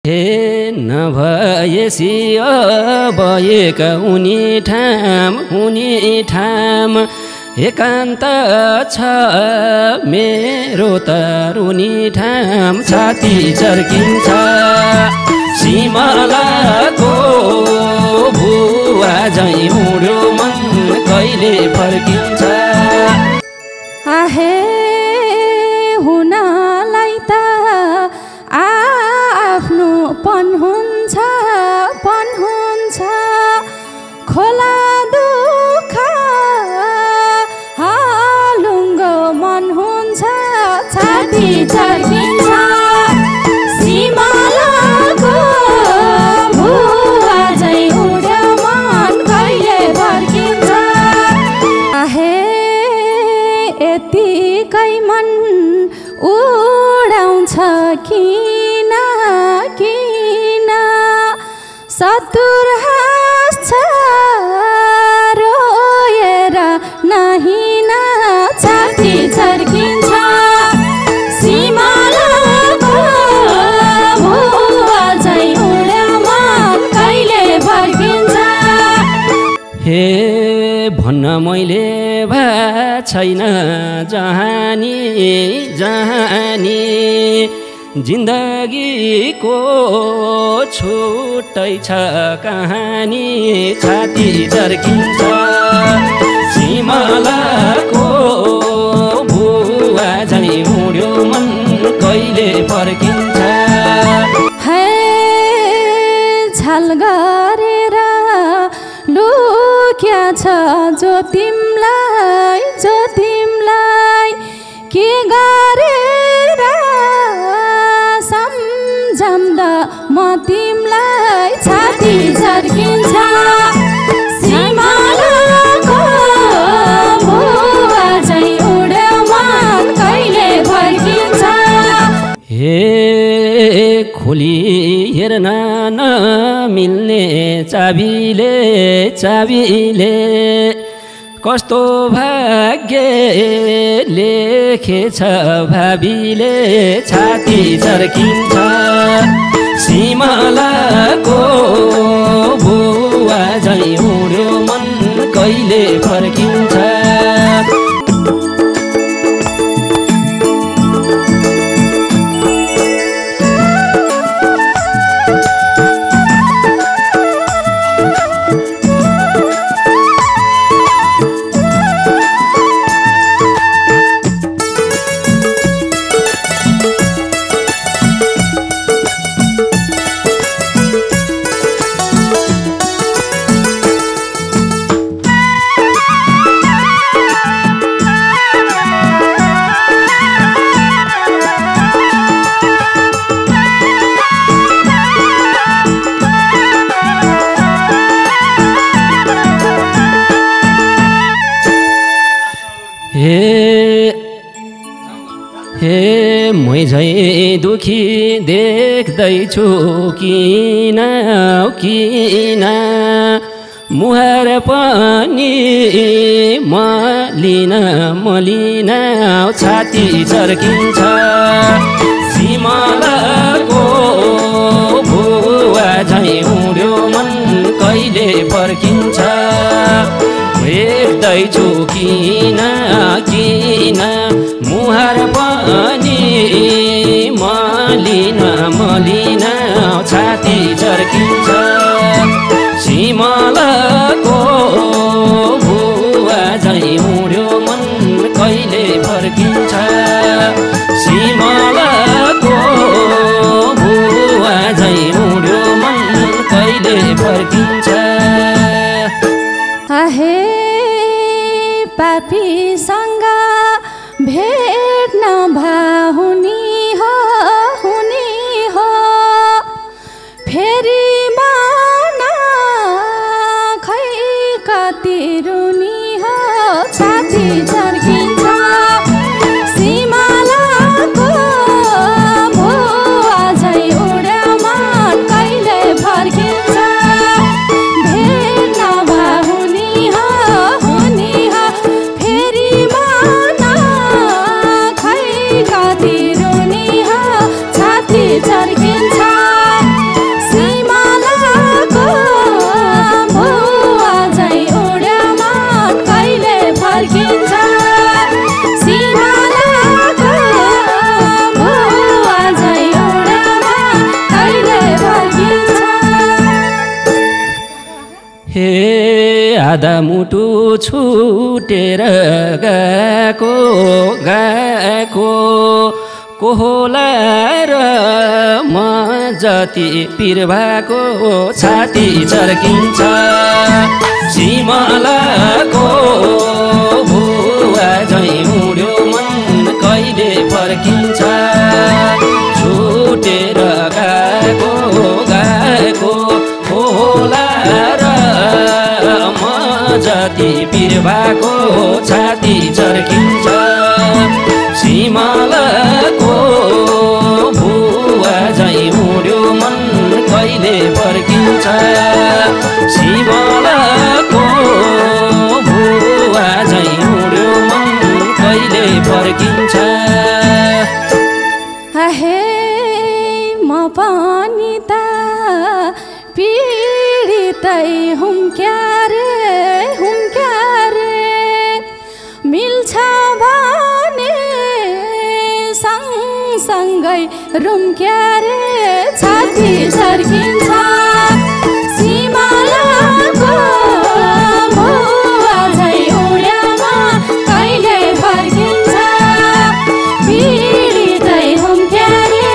हे नभएसी अब एक हुने ठाम एकान्त छ मेरो त रुनी ठाम छाती चर्किन्छ सिमलाको भुवा झैँ उड्यो मन कहिले फर्किन्छ आहे हुनलाई त आफ्नो पन हुन्छ खोला दुःख हालुङ्गो मन हुन्छ छाती चर्किन्छ सिमलाको भुवा झैँ उड्यो मन कहिले फर्किन्छ आहे यतिकै मन उडाउँछ किन सतुर हाँस्छ रोएर नहिन छाती चर्किन्छ सिमलाको भुवा झैँ उड्यो मन कहिले फर्किन्छ हे भन्न मैले भा छैन जहानी जिन्दगीको छुट्टै छ कहानी छाती चर्किन्छ सिमलाको भुवा झैँ उड्यो मन कहिले फर्किन्छ हे छल गरेर लुक्या छ जो तिमलाई के गरेर सम्झम्दा म तिमलाई छाती चर्किन्छ सिमलाको भुवा झैँ उड्यो मन कहिले फर्किन्छ हे खोली हेर्न नमिल्ने चाबीले कस्तो भाग्य लेखेछ भावीले छाती चर्किन्छ सिमलाको भुवा झैँ उड्यो मन कहिले फर्किन्छ हे मै झैँ दुखी देख्दैछु किन मुहार पनि मलिन छाती चर्किन्छ सिमलाको भुवा झैँ उड्यो मन कहिले फर्किन्छ देख्दैछु किन मुहार पनि मलिन छाती चर्किन्छ सिमलाको भुवा झैँ उड्यो मन कहिले फर्किन्छ सिमलाको भुवा झैँ उड्यो मन कहिले फर्किन्छ आहे पापीसँग भेट नभहुनी हो फेरि मन खै कति रुनी हो छाती चर्किन्छ सिमलाको भुवा झैँ उड्यो मन कहिले फर्किन्छ आधा मुटु छुटेर गएको को होला र म जति पिर भएको छाती चर्किन्छ सिमलाको भुवा झैँ उड्यो मन कहिले फर्किन्छ छुटेर गएको होला र म जति पिर भएको छाती चर्किन्छ सिमलाको भुवा झैँ उड्यो मन कहिले फर्किन्छ सिमलाको भुवा झैँ उड्यो मन कहिले फर्किन्छ हे म पनि त पीडितै हुँ क्यारे मिल्छ भने सँगसँगै रुम क्यारे छाती सर्किन्छ सिमलाको भुवा झैँ उड्योमा कहिले फर्किन्छ पीडितै हुँ क्यारे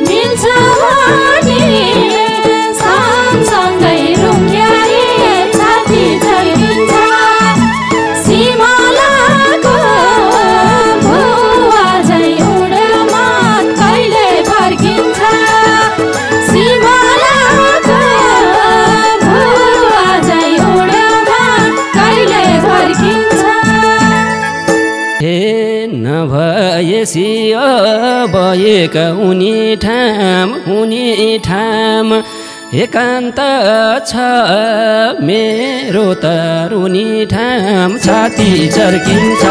मिल्छ भने सँगसँगै रुम क्यारे छाती सर्किन्छ सिमलाको भुवा झैँ उड्योमा कहिले फर्किन्छ सिमलाको भुवा झैँ उड्योमा कहिले फर्किन्छ हे नभएसी अब एक हुने ठाम एकान्त छ मेरो तरुनी ठाम छाती चर्किन्छ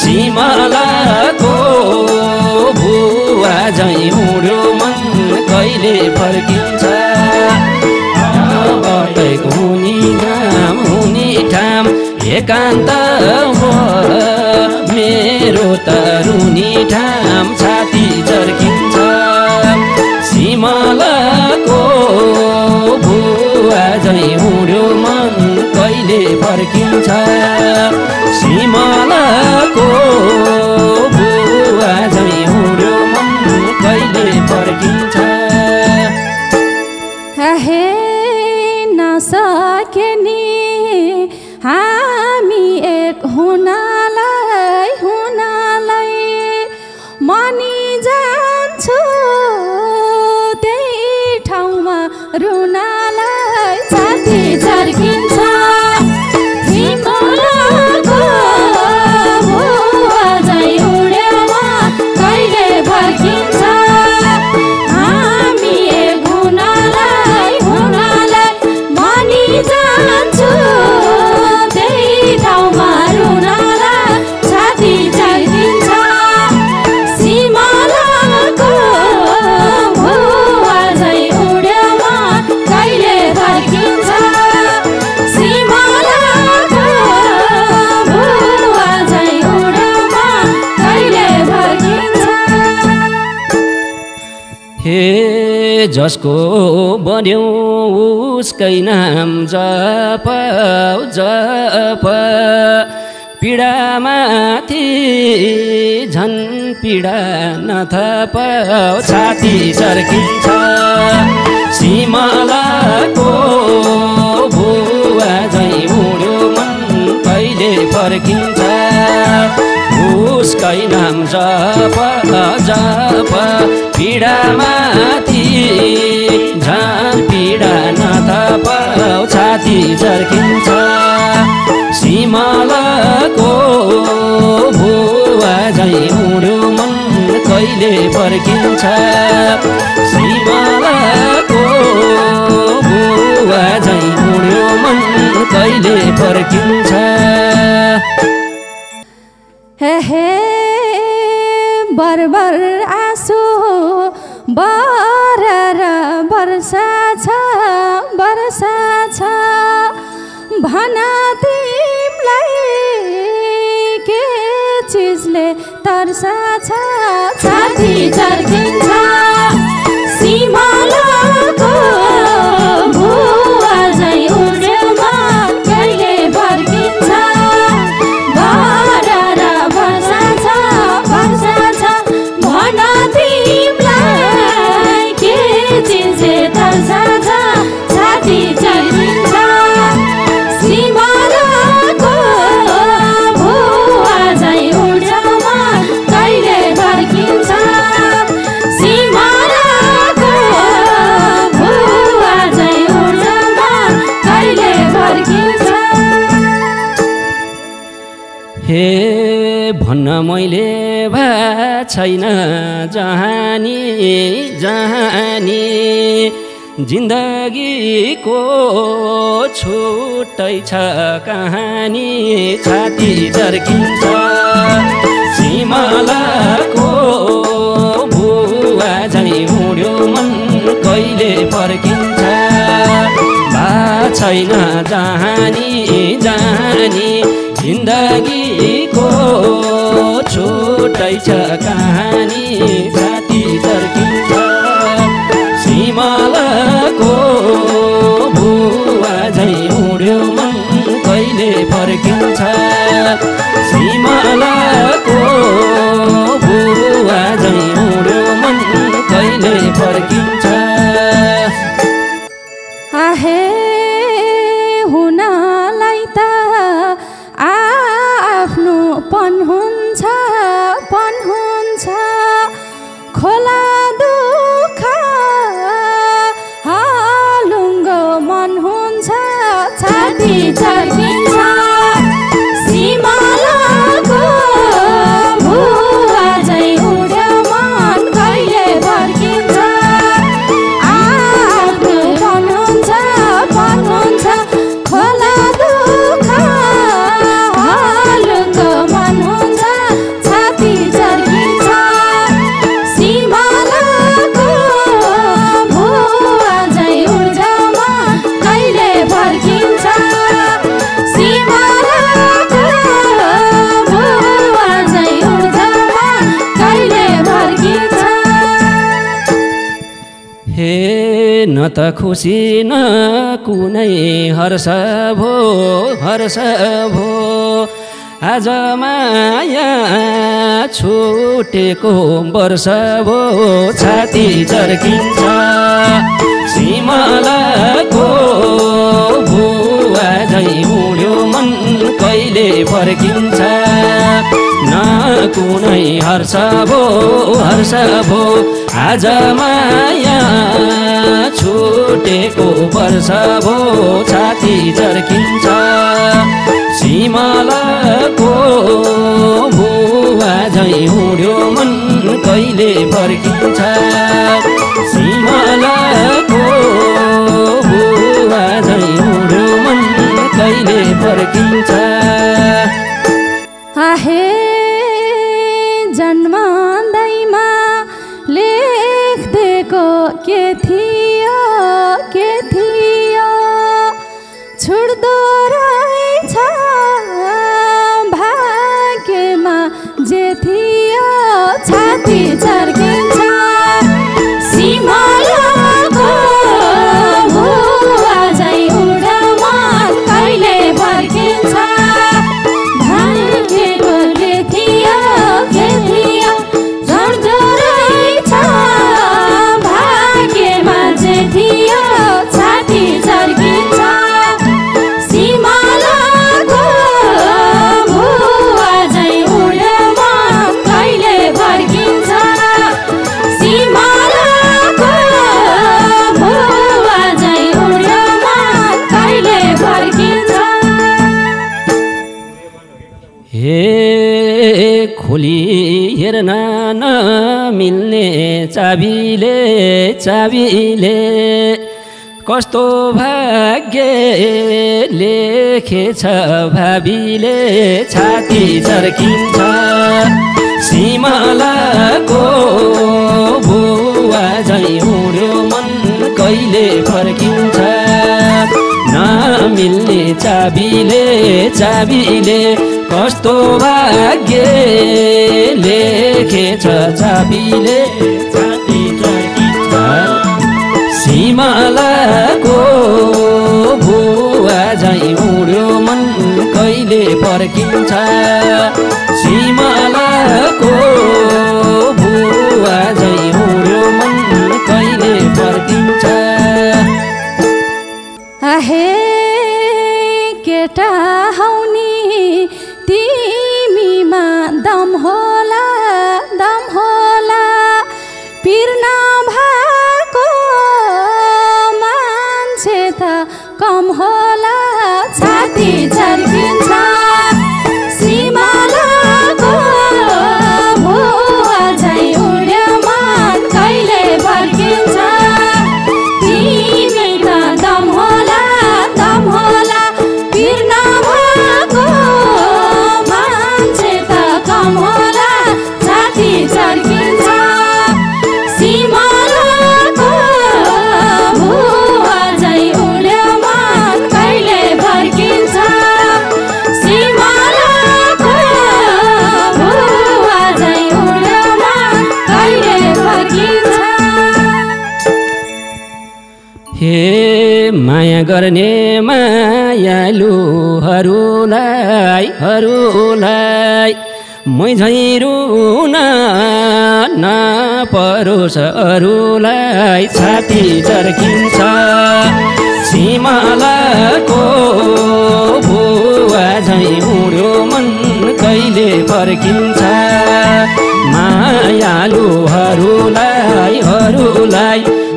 सिमलाको भुवा झैँ उड्यो मन कहिले फर्किन्छ हुने ठाम एकान्त हो मेरो तरुनी ठाम छाती चर्किन्छ सिमलाको भुवा झैँ उड्यो मन कहिले फर्किन्छ सिमलाको भुवा झैँ उड्यो मन कहिले फर्किन्छ हे नसके नि हामी एक हुनालाई मनी जान्छु त्यही ठाउँमा रुनालाई छाती चर्किन्छ सिमलाको भुवा झैँ उड्योमा कहिले फर्किन्छ हामी एक हुनालाई मनी जान्छु त्यही ठाउँमा रुनालाई छाती चर्किन्छ सिमलाको भुवा झैँ उड्योमा कहिले फर्किन्छ सिमलाको भुवा झैँ उड्योमा कहिले फर्किन्छ हे जसको बन्यो उसकै नाम जप पीडामाथि झन् पीडा नथप छाती चर्किन्छ सिमलाको भुवा झैँ उड्यो मन कहिले फर्किन्छ उसकै नाम जप पीडामाथि झन् पीडा नथप छाती चर्किन्छ सिमलाको भुवा झैँ उड्यो मन कहिले फर्किन्छ सिमलाको भुवा झैँ उड्यो मन कहिले फर्किन्छ हे बरबर आँसु बरर वर्षा छ भन तिमलाई के चिजले तर्सा छ छाती चर्किन्छ सिमलाको भुवा झैँ उड्यो छैन जहानी जहानी जिन्दगीको छुट्टै छ कहानी छाती झर्किन्छ सिमलाको भुवा झै उड्यो मन कहिले फर्किन्छ छैन जहानी जहानी जिन्दगीको छुट्टै छ कहानी छाती झर्किन्छ सिमलाको भुवा झै उड्यो मन कहिले फर्किन्छ सिमलाको भुवा झै उड्यो मन कहिले फर्किन्छ आहे हुनलाई त आफ्नो पन हुन्छ खोला दुःख हालुङ्गो मन हुन्छ छाती झर्किन्छ सिमलाको भुवा झै उड्यो मन कहिले फर्किन्छ आफ्नो पन हुन्छ खोला दुःख हालुङ्गो मन हुन्छ छाती झर्किन्छ सिमलाको भुवा झै उड्यो मन कहिले फर्किन्छ सिमलाको भुवा झै उड्यो मन कहिले फर्किन्छ हे न त खुसी न कुनै हर्ष भो आज माया छुटेको वर्ष भो छाती झर्किन्छ सिमलाको भुवा झै उड्यो मन कहिले फर्किन्छ न कुनै हर्ष भो आज माया छुटेको वर्ष भो छाती झर्किन्छ सिमलाको भुवा झै उड्यो मन कहिले फर्किन्छ सिमलाको भुवा झै उड्यो मन कहिले फर्किन्छ आहे जन्मदैमा लेख्देको के थियो छुट्दो रहेछ भाग्यमा जे थियो छाती झर्किन्छ सिमलाको भुवा झै उड्यो मन कहिले फर्किन्छ भाग्यको के थियो झर्दो रहेछ भाग्यमा जे थियो छाती झर्किन्छ सिमलाको भुवा झै उड्यो मन कहिले फर्किन्छ सिमलाको भुवा झै उड्यो मन कहिले फर्किन्छ हे खोली हेर्न नमिल्ने चाबीले कस्तो भाग्य लेखेछ भावीले छाती झर्किन्छ सिमलाको भुवा झै उड्यो मन कहिले फर्किन्छ नमिल्ने चाबीले कस्तो भाग्य लेखेछ चाबीले छाती झर्किन्छ सिमलाको भुवा झै उड्यो मन कहिले फर्किन्छ सिमलाको भुवा झै उड्यो मन कहिले फर्किन्छ आहे केटा हौनी तिमीमा दम होला पिर्न भएको मान्छे त कम होला छाती झर्किन्छ सिमलाको भुवा झै हे माया गर्ने मायालुहरूलाई मै झैँ रुन नपरोस् अरूलाई छाती चर्किन्छ सिमलाको भुवा झैँ उड्यो मन कहिले फर्किन्छ मायालुहरूलाई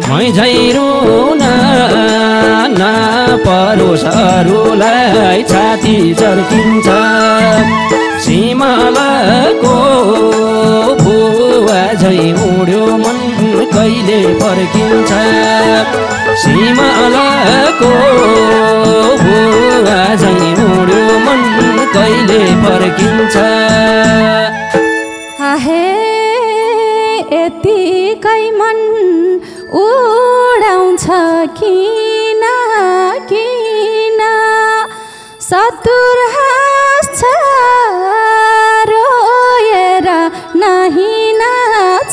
मै झैँ रुन नपरोस् अरूलाई छाती चर्किन्छ सिमलाको भुवा झैँ उड्यो मन कहिले फर्किन्छ सिमलाको भुवा झैँ उड्यो मन कहिले फर्किन्छ आहे यतिकै मन उडाउँछ किन किन सतुर हाँस्छ रोएर नहिन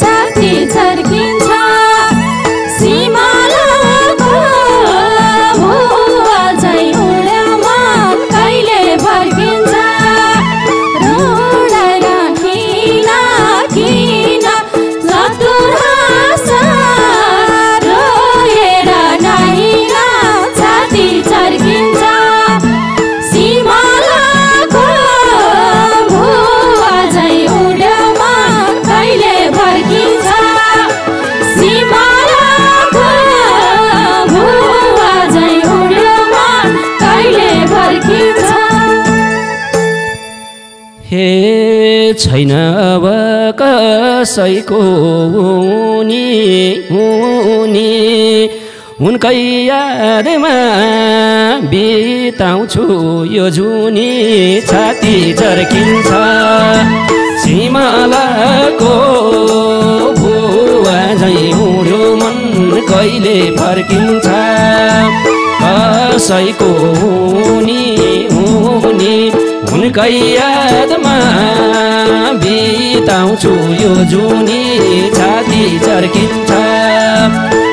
छाती चर्किन्छ सिमलाको भुवा झैँ उड्यो मन कहिले फर्किन्छ रुँदैन किन किन सतुर हाँस्छ रोएर नहिन छाती चर्किन्छ सिमलाको भुवा झैँ उड्यो मन कहिले फर्किन्छ सिमलाको भुवा झैँ उड्यो मन कहिले फर्किन्छ हे छैन अब कसैको उनी उनकै यादमा बिताउँछु यो जुनी छाती चर्किन्छ सिमलाको भुवा झैँ उड्यो मन कहिले फर्किन्छ कसैको उनी उनकै यादमा बिताउँछु यो जुनी छाती चर्किन्छ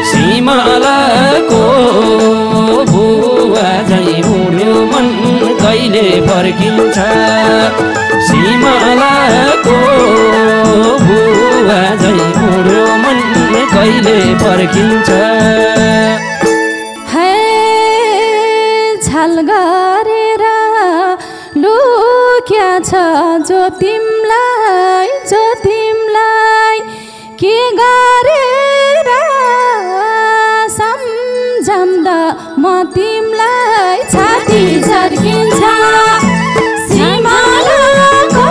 सिमलाको भुवा झैँ उड्यो मन कहिले फर्किन्छ सिमलाको भुवा झैँ उड्यो मन कहिले फर्किन्छ है छल गरेर लुक्या छ जो तिमलाई के गरेर सम्झम्दा म तिमलाई छाती चर्किन्छ सिमलाको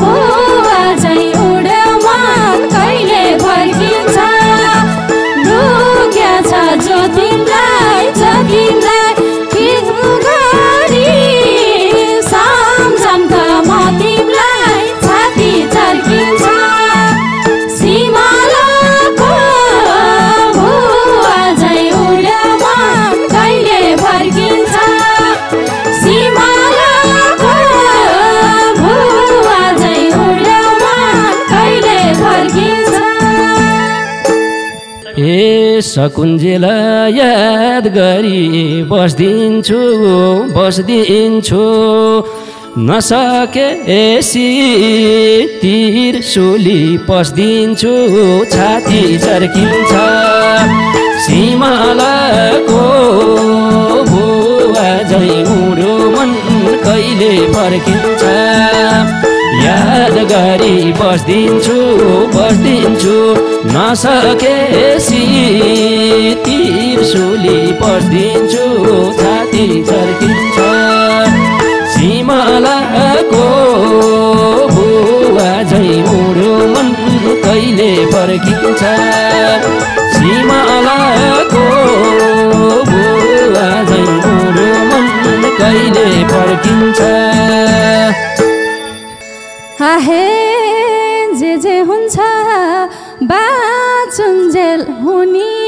भुवा झैँ उड्यो मन कहिले फर्किन्छ लुक्या छ जो तिमलाई के गरी सम्झम्दा म तिमलाई छाती चर्किन्छ सिमलाको भुवा झैँ उड्यो मन कहिले फर्किन्छ सिमलाको भुवा झैँ उड्यो मन कहिले फर्किन्छ ए सकुन्जेल याद गरी बस्दिन्छु नसकेसी तिर्सुली पस्दिन्छु छाती चर्किन्छ सिमलाको भुवा झैँ उड्यो मन कहिले फर्किन्छ याद गरी बस्दिन्छु नसकेसी तिर्सुली पस्दिन्छु छाती चर्किन्छ सिमलाको भुवा झैँ उड्यो मन कहिले फर्किन्छ सिमलाको भुवा झैँ उड्यो मन कहिले फर्किन्छ आहे जे हुन्छ बाँचुन्जेल हुने